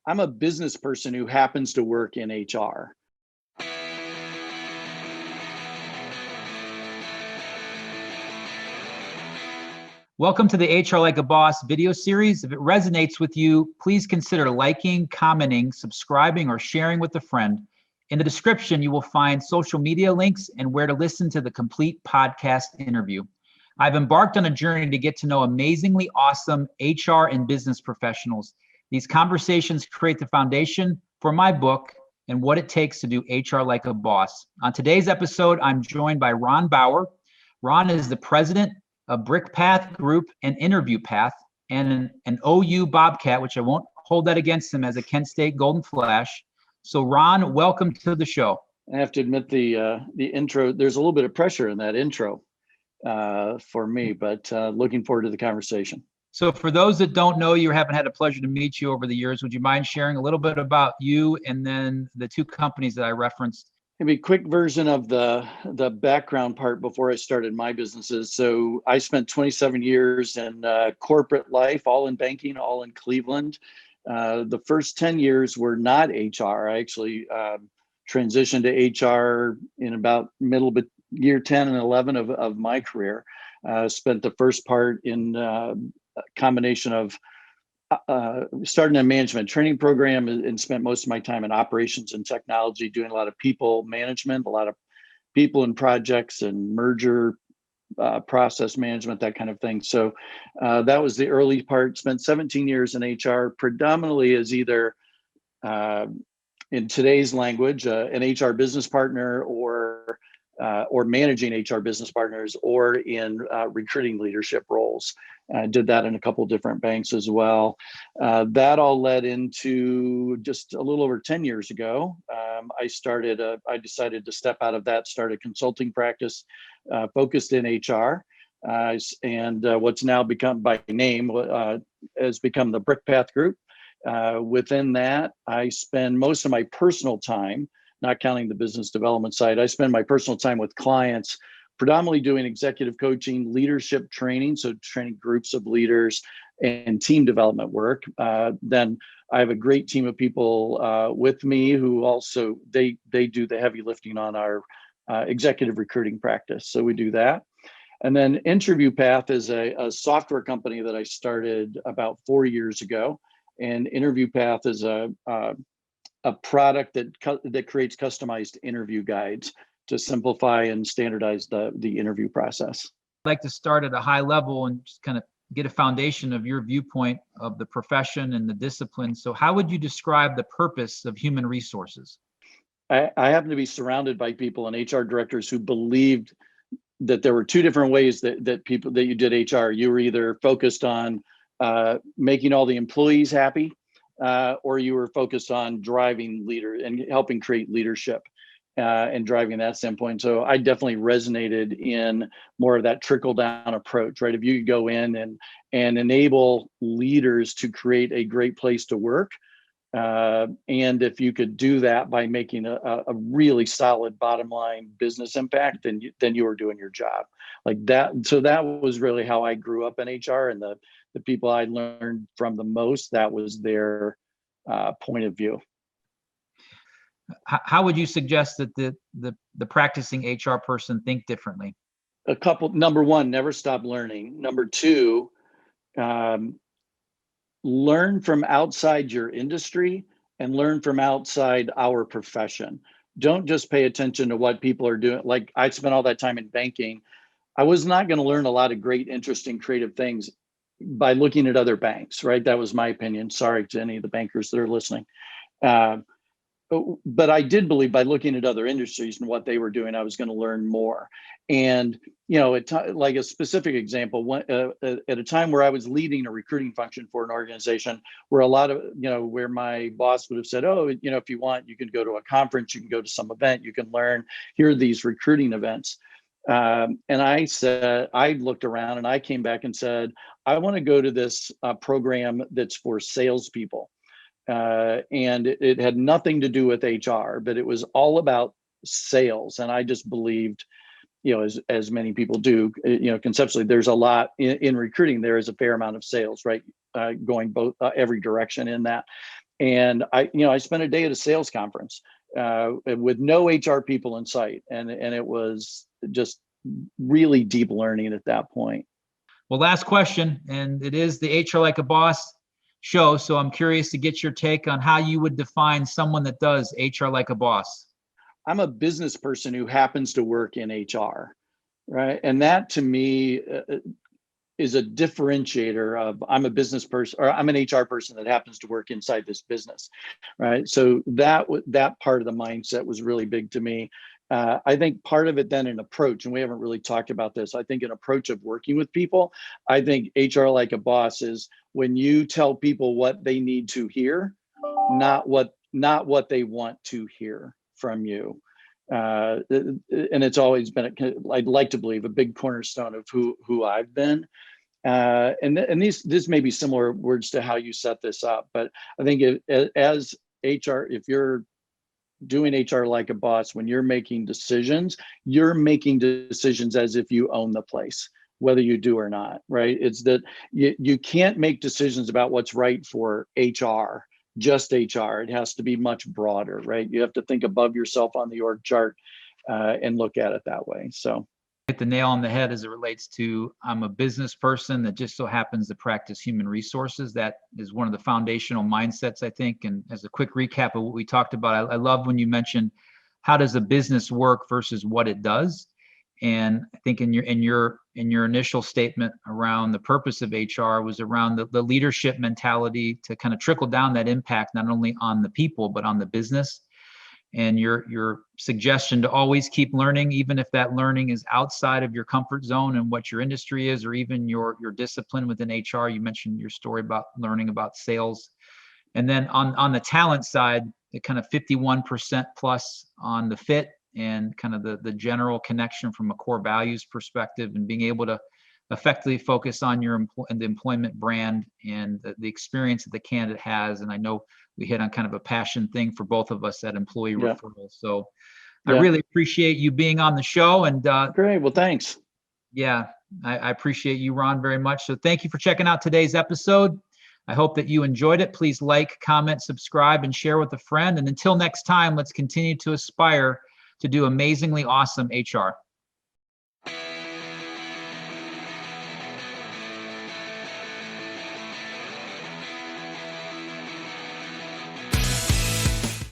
I'm a business person who happens to work in HR. Welcome to the HR Like a Boss video series. If it resonates with you, please consider liking, commenting, subscribing, or sharing with a friend. In the description, you will find social media links and where to listen to the complete podcast interview. I've embarked on a journey to get to know amazingly awesome HR and business professionals. These conversations create the foundation for my book and what it takes to do HR like a boss. On today's episode, I'm joined by Ron Bauer. Ron is the president of Brickpath Group and InterviewPath, and an OU Bobcat, which I won't hold that against him, as a Kent State Golden Flash. So Ron, welcome to the show. I have to admit the intro, there's a little bit of pressure in that intro for me, but looking forward to the conversation. So for those that don't know you or haven't had a pleasure to meet you over the years, would you mind sharing a little bit about you and then the two companies that I referenced? Maybe a quick version of the background part before I started my businesses. So I spent 27 years in corporate life, all in banking, all in Cleveland. The first 10 years were not HR. I actually transitioned to HR in about year 10 and 11 of my career. Spent the first part in a combination of starting a management training program and spent most of my time in operations and technology, doing a lot of people management, a lot of people and projects and merger process management, that kind of thing. So that was the early part. Spent 17 years in HR, predominantly as either, in today's language, an HR business partner or managing HR business partners, or in recruiting leadership roles. I did that in a couple different banks as well. That all led into just a little over 10 years ago. I decided to step out of that, start a consulting practice focused in HR. And what's now become by name has become the Brickpath Group. Within that, I spend most of my personal time, not counting the business development side, I spend my personal time with clients, predominantly doing executive coaching, leadership training, so training groups of leaders, and team development work. Then I have a great team of people with me who also, they do the heavy lifting on our executive recruiting practice. So we do that. And then InterviewPath is a software company that I started about 4 years ago. And InterviewPath is a product that creates customized interview guides to simplify and standardize the interview process. I'd like to start at a high level and just kind of get a foundation of your viewpoint of the profession and the discipline. So how would you describe the purpose of human resources? I happen to be surrounded by people and HR directors who believed that there were two different ways that you did HR. You were either focused on making all the employees happy, or you were focused on driving leader and helping create leadership and driving that standpoint. So I definitely resonated in more of that trickle down approach, right? If you could go in and enable leaders to create a great place to work, and if you could do that by making a really solid bottom line business impact, then you were doing your job like that. So that was really how I grew up in HR, and the people I learned from the most, that was their point of view. How would you suggest that the practicing HR person think differently? Number one, never stop learning. Number two, learn from outside your industry and learn from outside our profession. Don't just pay attention to what people are doing. Like, I spent all that time in banking. I was not going to learn a lot of great, interesting, creative things by looking at other banks, right? That was my opinion. Sorry to any of the bankers that are listening. But I did believe by looking at other industries and what they were doing, I was going to learn more. And, like a specific example, at a time where I was leading a recruiting function for an organization where a lot of, where my boss would have said, oh, if you want, you can go to a conference, you can go to some event, you can learn, here are these recruiting events. And I looked around and I came back and said, I want to go to this program that's for salespeople. And it had nothing to do with HR, but it was all about sales. And I just believed, as many people do, conceptually, there's a lot in recruiting. There is a fair amount of sales, right? Going both every direction in that. And I spent a day at a sales conference with no HR people in sight. And it was just really deep learning at that point. Well, last question, and it is the HR Like a Boss show. So I'm curious to get your take on how you would define someone that does HR like a boss. I'm a business person who happens to work in HR, right? And that to me is a differentiator of I'm a business person, or I'm an HR person that happens to work inside this business, right? So that part of the mindset was really big to me. I think part of it then an approach, and we haven't really talked about this. I think an approach of working with people. I think HR like a boss is when you tell people what they need to hear, not what they want to hear from you. And it's always been, I'd like to believe, a big cornerstone of who I've been. And this may be similar words to how you set this up, but I think as HR, if you're doing HR like a boss, when you're making decisions as if you own the place, whether you do or not, right? It's that you can't make decisions about what's right for HR, just HR. It has to be much broader, right? You have to think above yourself on the org chart and look at it that way. So hit the nail on the head as it relates to I'm a business person that just so happens to practice human resources. That is one of the foundational mindsets, I think. And as a quick recap of what we talked about, I love when you mentioned how does a business work versus what it does. And I think in your initial statement around the purpose of HR was around the leadership mentality to kind of trickle down that impact not only on the people but on the business. And your suggestion to always keep learning, even if that learning is outside of your comfort zone and what your industry is, or even your discipline within HR. You mentioned your story about learning about sales. And then on the talent side, the kind of 51% plus on the fit and kind of the general connection from a core values perspective, and being able to effectively focus on the employment brand and the experience that the candidate has. And I know we hit on kind of a passion thing for both of us at employee referral. So I really appreciate you being on the show. And great. Well, thanks. Yeah, I appreciate you, Ron, very much. So thank you for checking out today's episode. I hope that you enjoyed it. Please like, comment, subscribe, and share with a friend. And until next time, let's continue to aspire to do amazingly awesome HR.